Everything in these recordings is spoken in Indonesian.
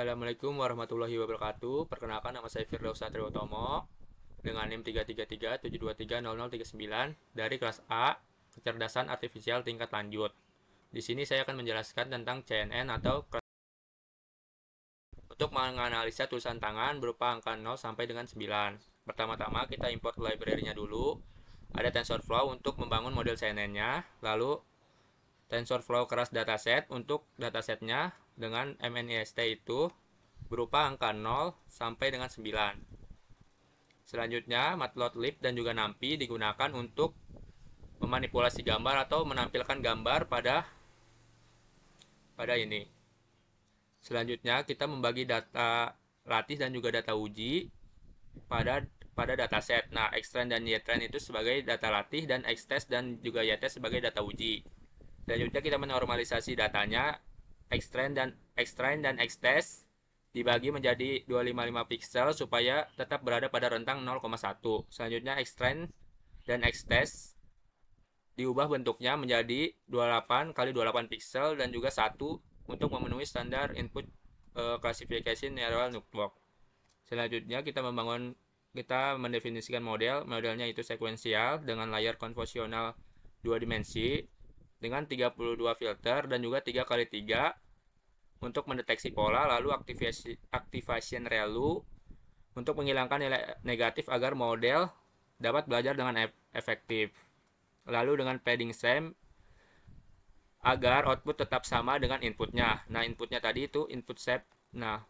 Assalamualaikum warahmatullahi wabarakatuh. Perkenalkan, nama saya Firdaus Satrio Utomo dengan NIM 33372300039 dari kelas A Kecerdasan Artifisial tingkat lanjut. Di sini saya akan menjelaskan tentang CNN atau untuk menganalisa tulisan tangan berupa angka 0 sampai dengan 9. Pertama-tama kita import library-nya dulu. Ada TensorFlow untuk membangun model CNN-nya, lalu TensorFlow keras dataset untuk datasetnya dengan MNIST itu berupa angka 0 sampai dengan 9. Selanjutnya, Matplotlib dan juga NumPy digunakan untuk memanipulasi gambar atau menampilkan gambar pada ini. Selanjutnya, kita membagi data latih dan juga data uji pada dataset. Nah, Xtrain dan YTrain itu sebagai data latih dan Xtest dan juga YTest sebagai data uji. Selanjutnya kita menormalisasi datanya. Xtrain dan Xtest dibagi menjadi 255 pixel supaya tetap berada pada rentang 0,1. Selanjutnya Xtrain dan Xtest diubah bentuknya menjadi 28 kali 28 pixel dan juga 1 untuk memenuhi standar input classification neural network. Selanjutnya kita mendefinisikan modelnya itu sekuensial dengan layar konvensional 2 dimensi dengan 32 filter dan juga 3x3 untuk mendeteksi pola, lalu activation ReLU untuk menghilangkan nilai negatif agar model dapat belajar dengan efektif. Lalu dengan padding same agar output tetap sama dengan inputnya. Nah, inputnya tadi itu input shape. Nah,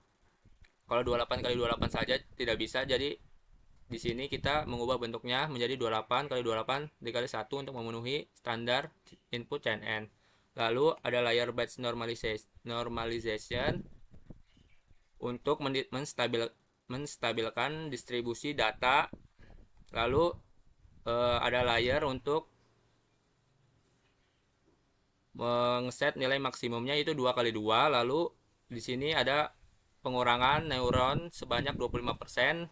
kalau 28 kali 28 saja tidak bisa, jadi di sini kita mengubah bentuknya menjadi 28 kali 28 dikali 1 untuk memenuhi standar input CNN. Lalu ada layer batch normalization untuk menstabilkan distribusi data. Lalu ada layer untuk mengset nilai maksimumnya itu 2 kali 2. Lalu di sini ada pengurangan neuron sebanyak 25%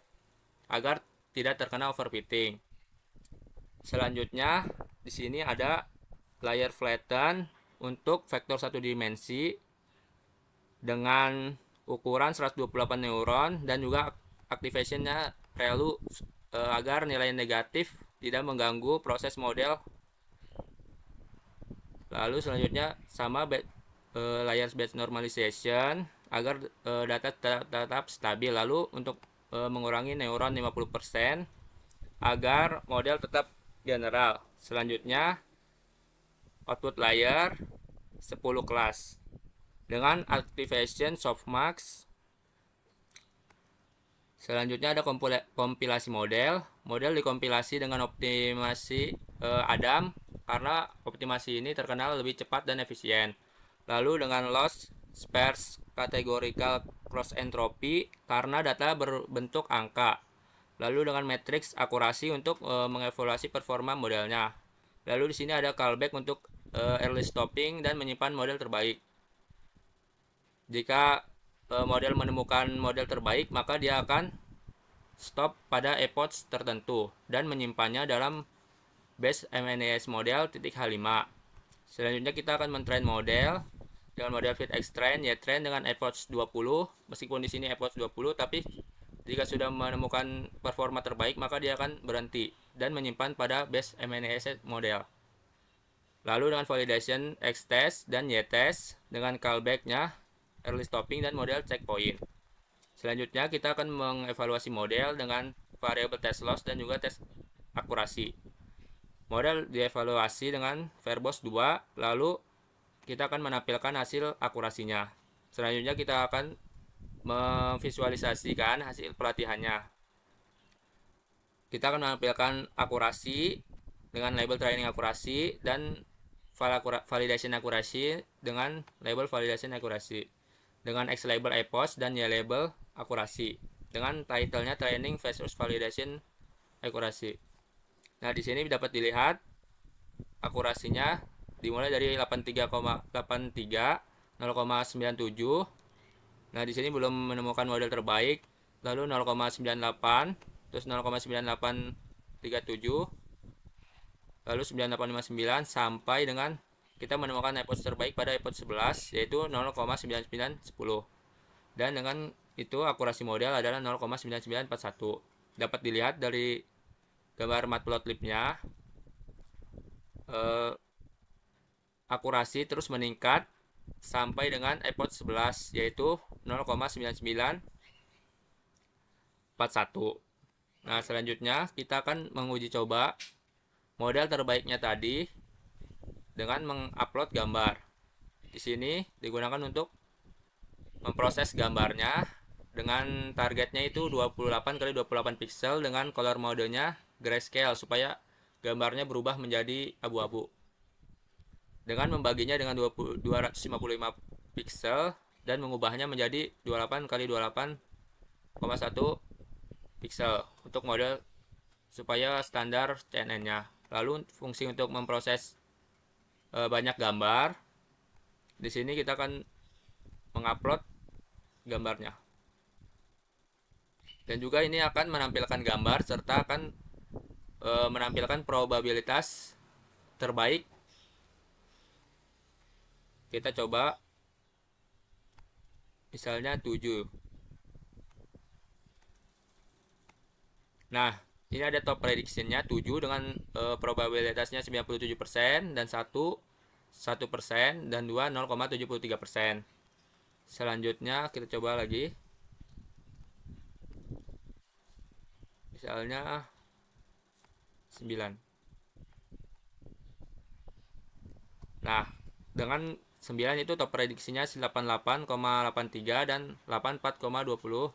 agar tidak terkena overfitting. Selanjutnya di sini ada layer flatten untuk vektor satu dimensi dengan ukuran 128 neuron dan juga activationnya ReLU agar nilai negatif tidak mengganggu proses model. Lalu selanjutnya sama layer batch normalization agar data tetap stabil. Lalu untuk mengurangi neuron 50% agar model tetap general. Selanjutnya output layer 10 kelas dengan activation softmax. Selanjutnya ada kompilasi model dikompilasi dengan optimasi Adam karena optimasi ini terkenal lebih cepat dan efisien. Lalu dengan loss sparse categorical cross entropy karena data berbentuk angka. Lalu dengan matrix akurasi untuk mengevaluasi performa modelnya. Lalu di sini ada callback untuk early stopping dan menyimpan model terbaik. Jika model menemukan model terbaik, maka dia akan stop pada epoch tertentu dan menyimpannya dalam base MNIS model .h5. Selanjutnya kita akan mentrain model dengan model fit Xtrain, YTrain dengan epoch 20. Meskipun di sini epoch 20, tapi jika sudah menemukan performa terbaik, maka dia akan berhenti dan menyimpan pada base MNIS model. Lalu dengan validation Xtest dan YTest dengan callback-nya early stopping dan model checkpoint. Selanjutnya kita akan mengevaluasi model dengan variable test loss dan juga tes akurasi. Model dievaluasi dengan verbose 2, lalu kita akan menampilkan hasil akurasinya. Selanjutnya kita akan memvisualisasikan hasil pelatihannya. Kita akan menampilkan akurasi dengan label training akurasi dan validation akurasi dengan label validation akurasi. Dengan X label epoch dan Y label akurasi. Dengan title-nya training versus validation akurasi. Nah, di sini dapat dilihat akurasinya dimulai dari 83,83, 0,97. Nah, di sini belum menemukan model terbaik, lalu 0,98, terus 0,9837, lalu 9859 sampai dengan kita menemukan epoch terbaik pada epoch 11 yaitu 0,9910. Dan dengan itu akurasi model adalah 0,9941. Dapat dilihat dari gambar matplotlibnya, akurasi terus meningkat sampai dengan epoch 11, yaitu 0,9941. Nah, selanjutnya kita akan menguji coba model terbaiknya tadi dengan mengupload gambar. Di sini digunakan untuk memproses gambarnya dengan targetnya itu 28 kali 28 pixel dengan color modenya grayscale supaya gambarnya berubah menjadi abu-abu. Dengan membaginya dengan 255 pixel dan mengubahnya menjadi 28 kali 28,1 pixel untuk model supaya standar CNN-nya. Lalu fungsi untuk memproses banyak gambar. Di sini kita akan mengupload gambarnya. Dan juga ini akan menampilkan gambar serta akan menampilkan probabilitas terbaik. Kita coba misalnya 7. Nah, ini ada top prediction-nya 7 dengan probabilitasnya 97% dan 1% dan 2 0,73%. Selanjutnya kita coba lagi. Misalnya 9. Nah, dengan 9 itu top prediksinya 88,83 dan 84,20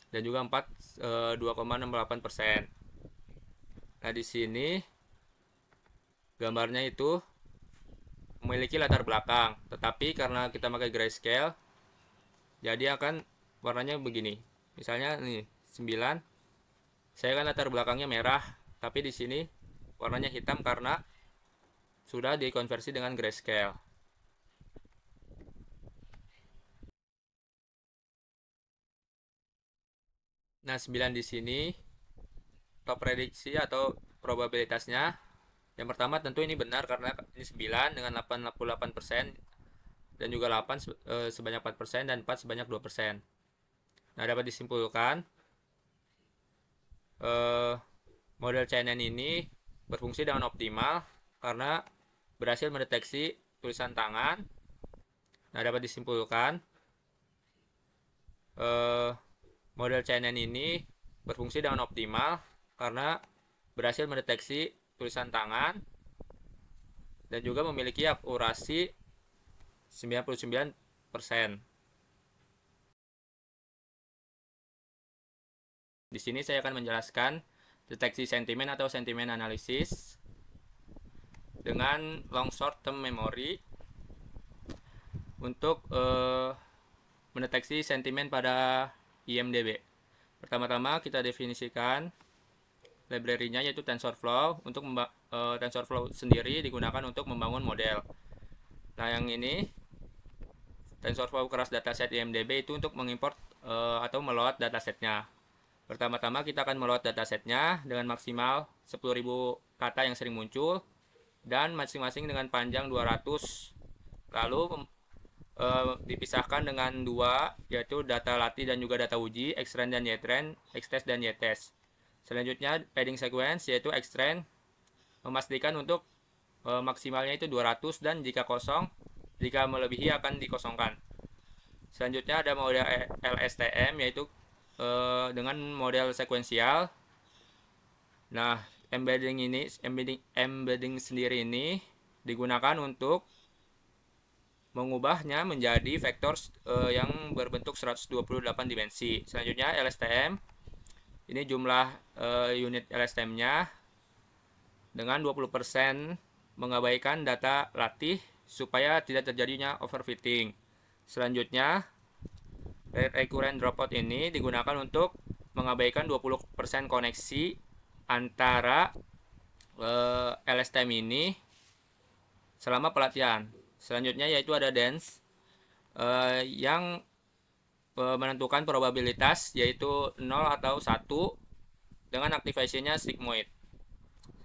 dan juga 2,68%. Nah, di sini gambarnya itu memiliki latar belakang, tetapi karena kita pakai grayscale jadi akan warnanya begini. Misalnya nih 9, saya kan latar belakangnya merah, tapi di sini warnanya hitam karena sudah dikonversi dengan grayscale. Nah, 9 di sini top prediksi atau probabilitasnya. Yang pertama tentu ini benar karena ini 9 dengan 88% dan juga 8 sebanyak 4% dan 4 sebanyak 2%. Nah, dapat disimpulkan model CNN ini berfungsi dengan optimal karena berhasil mendeteksi tulisan tangan. Nah, dapat disimpulkan model CNN ini berfungsi dengan optimal karena berhasil mendeteksi tulisan tangan dan juga memiliki akurasi 99%. Di sini saya akan menjelaskan deteksi sentimen atau sentimen analisis dengan long short term memory untuk mendeteksi sentimen pada IMDb. Pertama-tama kita definisikan library-nya yaitu TensorFlow. Untuk TensorFlow sendiri digunakan untuk membangun model. Nah, yang ini TensorFlow keras dataset IMDb itu untuk mengimport atau meload datasetnya. Pertama-tama kita akan meload datasetnya dengan maksimal 10.000 kata yang sering muncul dan masing-masing dengan panjang 200. Lalu dipisahkan dengan dua, yaitu data latih dan juga data uji, Xtrend dan YTrend, Xtest dan YTest. Selanjutnya padding sequence, yaitu Xtrend memastikan untuk maksimalnya itu 200 dan jika kosong, jika melebihi akan dikosongkan. Selanjutnya ada model LSTM, yaitu dengan model sekuensial. Nah, embedding sendiri ini digunakan untuk mengubahnya menjadi vektor yang berbentuk 128 dimensi. Selanjutnya LSTM. Ini jumlah unit LSTM-nya dengan 20% mengabaikan data latih supaya tidak terjadinya overfitting. Selanjutnya recurrent dropout ini digunakan untuk mengabaikan 20% koneksi antara LSTM ini selama pelatihan. Selanjutnya yaitu ada dense yang menentukan probabilitas yaitu 0 atau 1 dengan activation-nya sigmoid.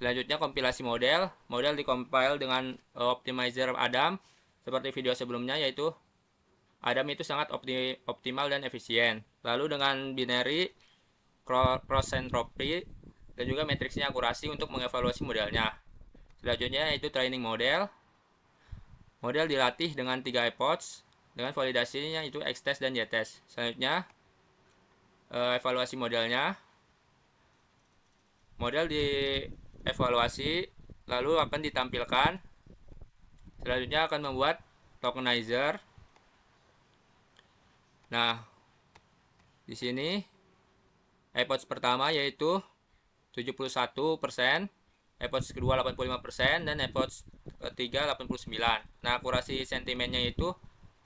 Selanjutnya kompilasi model. Model dikompil dengan optimizer Adam seperti video sebelumnya, yaitu Adam itu sangat optimal dan efisien. Lalu dengan binary, cross entropy, dan juga matriksnya akurasi untuk mengevaluasi modelnya. Selanjutnya yaitu training model. Model dilatih dengan 3 epochs dengan validasinya itu X-test dan Y-test. Selanjutnya evaluasi modelnya. Model dievaluasi lalu akan ditampilkan. Selanjutnya akan membuat tokenizer. Nah, di sini epoch pertama yaitu 71%, epoch kedua 85%, dan epoch ketiga 89%. Nah, akurasi sentimennya itu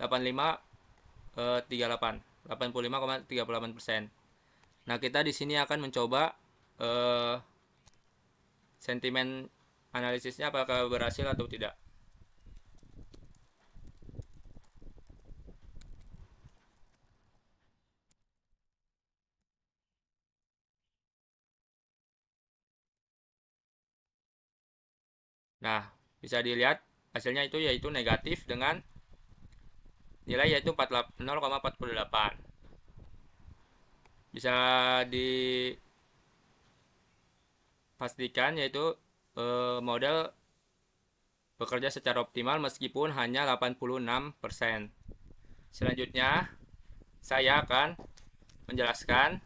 85,38%. Nah, kita di sini akan mencoba sentimen analisisnya apakah berhasil atau tidak. Nah, bisa dilihat hasilnya itu yaitu negatif dengan nilai yaitu 0,48. Bisa dipastikan yaitu model bekerja secara optimal meskipun hanya 86%. Selanjutnya, saya akan menjelaskan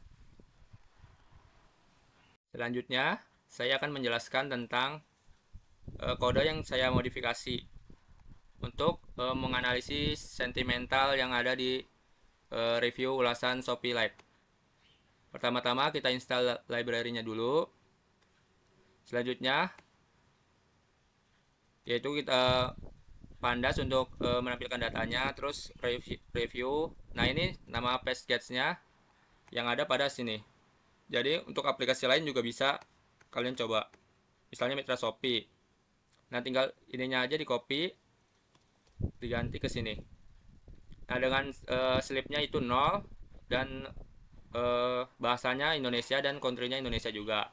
tentang kode yang saya modifikasi untuk menganalisis sentimental yang ada di review ulasan Shopee Lite. Pertama-tama kita install library-nya dulu. Selanjutnya yaitu kita pandas untuk menampilkan datanya, terus review. Nah, ini nama page sketch-nya yang ada pada sini. Jadi untuk aplikasi lain juga bisa kalian coba. Misalnya Mitra Shopee. Nah, tinggal ininya aja di copy, diganti ke sini. Nah, dengan slipnya itu 0 dan bahasanya Indonesia dan country-nya Indonesia juga.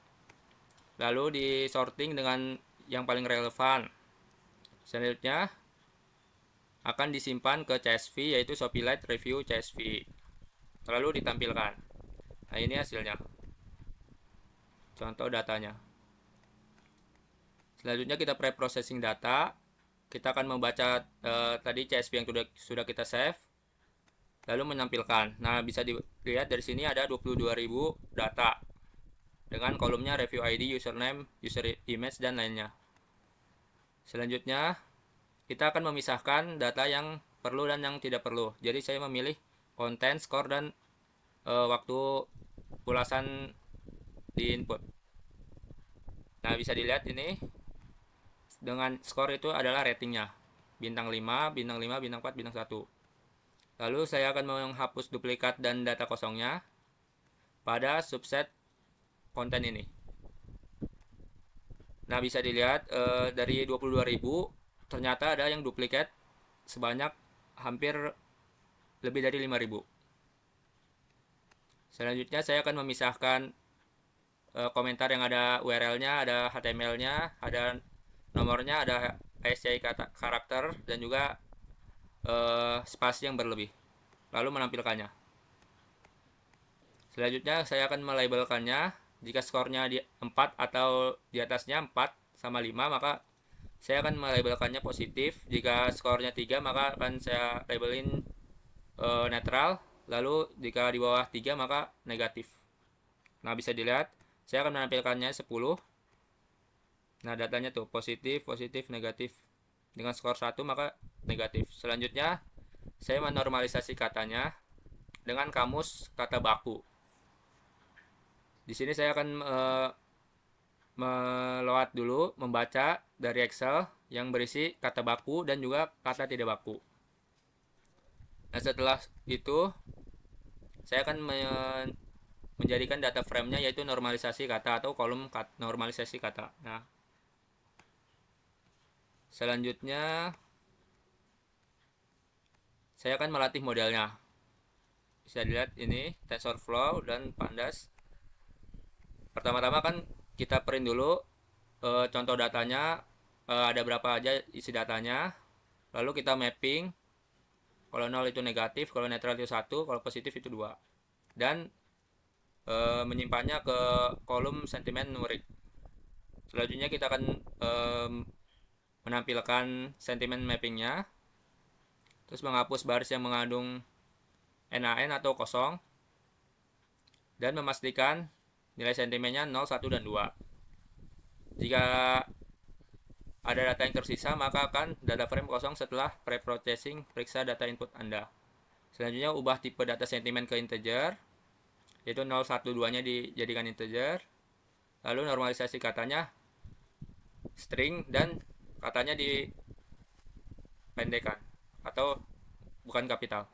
Lalu di sorting dengan yang paling relevan. Selanjutnya akan disimpan ke CSV yaitu Shopee Lite Review CSV. Lalu ditampilkan. Nah, ini hasilnya. Contoh datanya. Selanjutnya kita pre-processing data. Kita akan membaca tadi CSV yang sudah kita save. Lalu menampilkan. Nah, bisa dilihat dari sini ada 22.000 data. Dengan kolomnya review ID, username, user image, dan lainnya. Selanjutnya, kita akan memisahkan data yang perlu dan yang tidak perlu. Jadi saya memilih konten, skor, dan waktu ulasan di input. Nah, bisa dilihat ini dengan skor itu adalah ratingnya. Bintang 5, bintang 5, bintang 4, bintang 1. Lalu saya akan menghapus duplikat dan data kosongnya pada subset konten ini. Nah, bisa dilihat dari 22.000 ternyata ada yang duplikat sebanyak hampir lebih dari 5.000. Selanjutnya saya akan memisahkan komentar yang ada URL-nya, ada HTML-nya, ada nomornya, ada ASCII karakter, dan juga spasi yang berlebih. Lalu menampilkannya. Selanjutnya saya akan melabelkannya. Jika skornya di 4 atau di atasnya 4 sama 5, maka saya akan melabelkannya positif. Jika skornya 3, maka akan saya labelin netral. Lalu jika di bawah 3, maka negatif. Nah, bisa dilihat saya akan menampilkannya 10. Nah, datanya tuh positif, positif, negatif. Dengan skor 1 maka negatif. Selanjutnya saya menormalisasi katanya dengan kamus kata baku. Di sini saya akan meload dulu, membaca dari Excel yang berisi kata baku dan juga kata tidak baku. Nah, setelah itu saya akan menjadikan data frame-nya yaitu normalisasi kata atau kolom normalisasi kata. Nah, selanjutnya saya akan melatih modelnya. Bisa dilihat ini TensorFlow dan Pandas. Pertama-tama kan kita print dulu contoh datanya, ada berapa aja isi datanya. Lalu kita mapping Kalau 0 itu negatif, kalau netral itu 1, kalau positif itu 2. Dan menyimpannya ke kolom sentimen numerik. Selanjutnya kita akan menampilkan sentimen mappingnya, terus menghapus baris yang mengandung NaN atau kosong, dan memastikan nilai sentimennya 0, 1, dan 2. Jika ada data yang tersisa, maka akan data frame kosong setelah pre-processing periksa data input Anda. Selanjutnya ubah tipe data sentimen ke integer, yaitu 0, 1, 2-nya dijadikan integer. Lalu normalisasi katanya string dan katanya dipendekkan atau bukan kapital.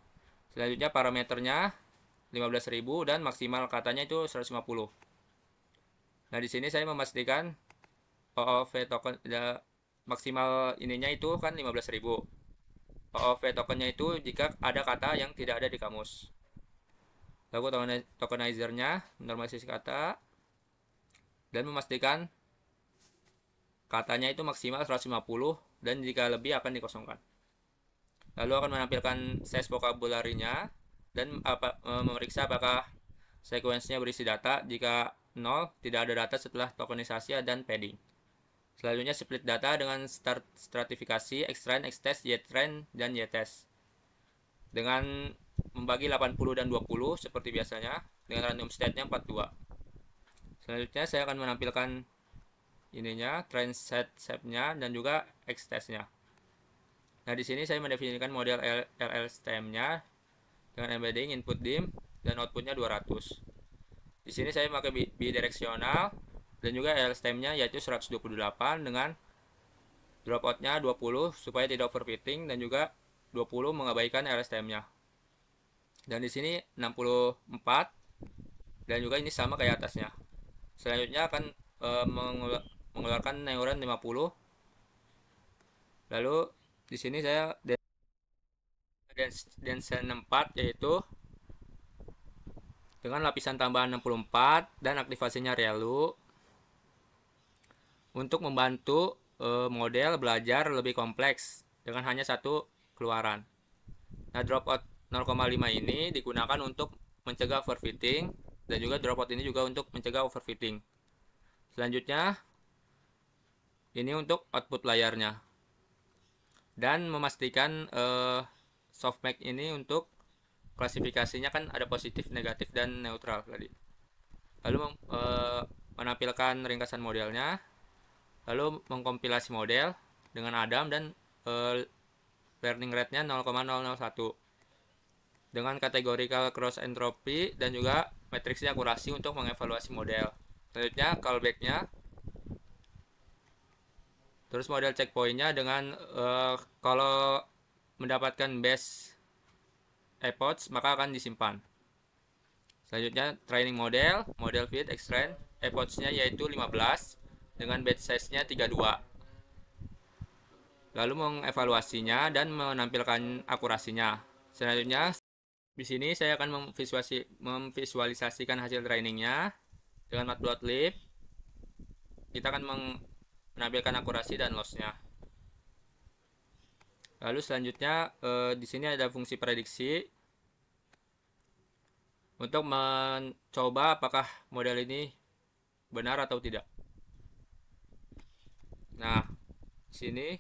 Selanjutnya parameternya 15.000 dan maksimal katanya itu 150. Nah, di sini saya memastikan OOV token maksimal ininya itu kan 15.000. OOV tokennya itu jika ada kata yang tidak ada di kamus. Lalu tokenizernya normalisasi kata dan memastikan katanya itu maksimal 150 dan jika lebih akan dikosongkan. Lalu akan menampilkan size vocabulary-nya dan memeriksa apakah sekuensinya berisi data. Jika 0, tidak ada data setelah tokenisasi dan padding. Selanjutnya split data dengan stratifikasi, extrain, extest, ytrain, dan ytest. Dengan membagi 80 dan 20 seperti biasanya, dengan random state-nya 42. Selanjutnya saya akan menampilkan ininya, train set shape-nya dan juga extest-nya. Nah, di sini saya mendefinisikan model LLSTM-nya dengan embedding input dim dan outputnya 200. Di sini saya pakai bidireksional dan juga LSTM-nya yaitu 128 dengan dropout-nya 20 supaya tidak overfitting dan juga 20 mengabaikan LSTM-nya. Dan di sini 64 dan juga ini sama kayak atasnya. Selanjutnya akan mengeluarkan neuron 50. Lalu di sini saya densen 4 yaitu dengan lapisan tambahan 64 dan aktivasinya relu untuk membantu model belajar lebih kompleks dengan hanya satu keluaran. Nah, dropout 0,5 ini digunakan untuk mencegah overfitting dan juga dropout ini juga untuk mencegah overfitting. Selanjutnya ini untuk output layarnya dan memastikan softmax ini untuk klasifikasinya kan ada positif, negatif, dan neutral tadi. Lalu menampilkan ringkasan modelnya, lalu mengkompilasi model dengan Adam dan learning rate-nya 0,001 dengan categorical cross entropy dan juga matriksnya akurasi untuk mengevaluasi model. Selanjutnya callback-nya, terus model checkpoint-nya dengan kalau mendapatkan base epochs maka akan disimpan. Selanjutnya training model fit, extrain, epochs-nya yaitu 15 dengan batch size-nya 32. Lalu mengevaluasinya dan menampilkan akurasinya. Selanjutnya di sini saya akan memvisualisasikan hasil trainingnya dengan matplotlib. Kita akan menampilkan akurasi dan loss-nya. Lalu selanjutnya di sini ada fungsi prediksi untuk mencoba apakah model ini benar atau tidak. Nah, di sini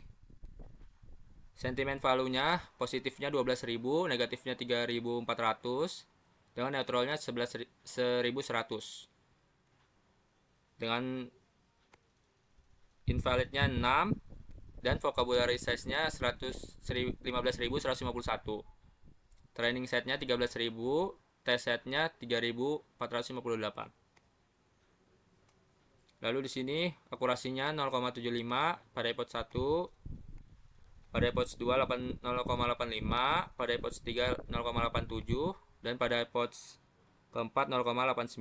sentimen value-nya positifnya 12.000, negatifnya 3.400 dengan neutralnya 11.100. Dengan invalidnya 6 dan vocabulary size-nya 15.151. Training set-nya 13.000, test set-nya 3.458. Lalu di sini akurasinya 0,75 pada epoch 1, pada epoch 2 0,85, pada epoch 3 0,87 dan pada epoch keempat 0,89.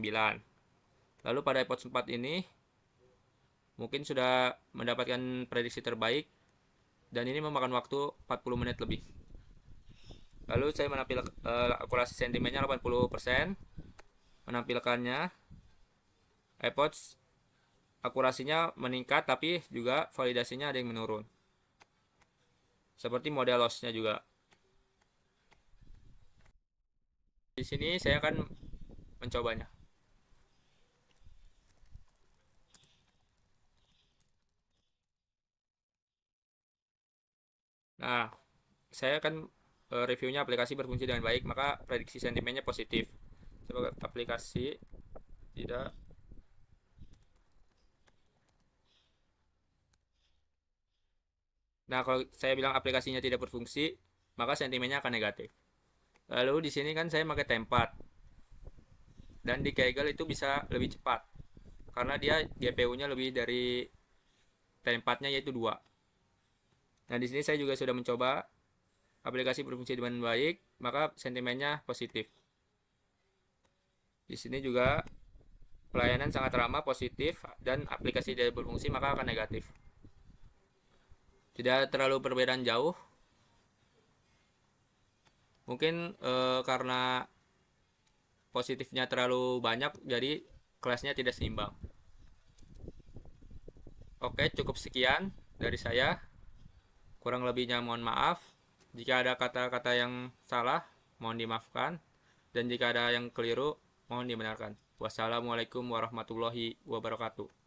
Lalu pada epoch 4 ini mungkin sudah mendapatkan prediksi terbaik dan ini memakan waktu 40 menit lebih. Lalu saya menampilkan akurasi sentimennya 80%. Menampilkannya epoch akurasinya meningkat tapi juga validasinya ada yang menurun. Seperti model loss-nya juga. Di sini saya akan mencobanya. Nah, saya akan reviewnya aplikasi berfungsi dengan baik, maka prediksi sentimennya positif. Coba aplikasi tidak. Nah, kalau saya bilang aplikasinya tidak berfungsi, maka sentimennya akan negatif. Lalu di sini kan saya pakai tempat, dan di Kaggle itu bisa lebih cepat karena dia GPU-nya lebih dari tempatnya yaitu 2. Nah, di sini saya juga sudah mencoba aplikasi berfungsi dengan baik, maka sentimennya positif. Di sini juga pelayanan sangat ramah, positif, dan aplikasi tidak berfungsi maka akan negatif. Tidak terlalu perbedaan jauh. Mungkin karena positifnya terlalu banyak, jadi kelasnya tidak seimbang. Oke, cukup sekian dari saya. Kurang lebihnya mohon maaf. Jika ada kata-kata yang salah, mohon dimaafkan. Dan jika ada yang keliru, mohon dibenarkan. Wassalamualaikum warahmatullahi wabarakatuh.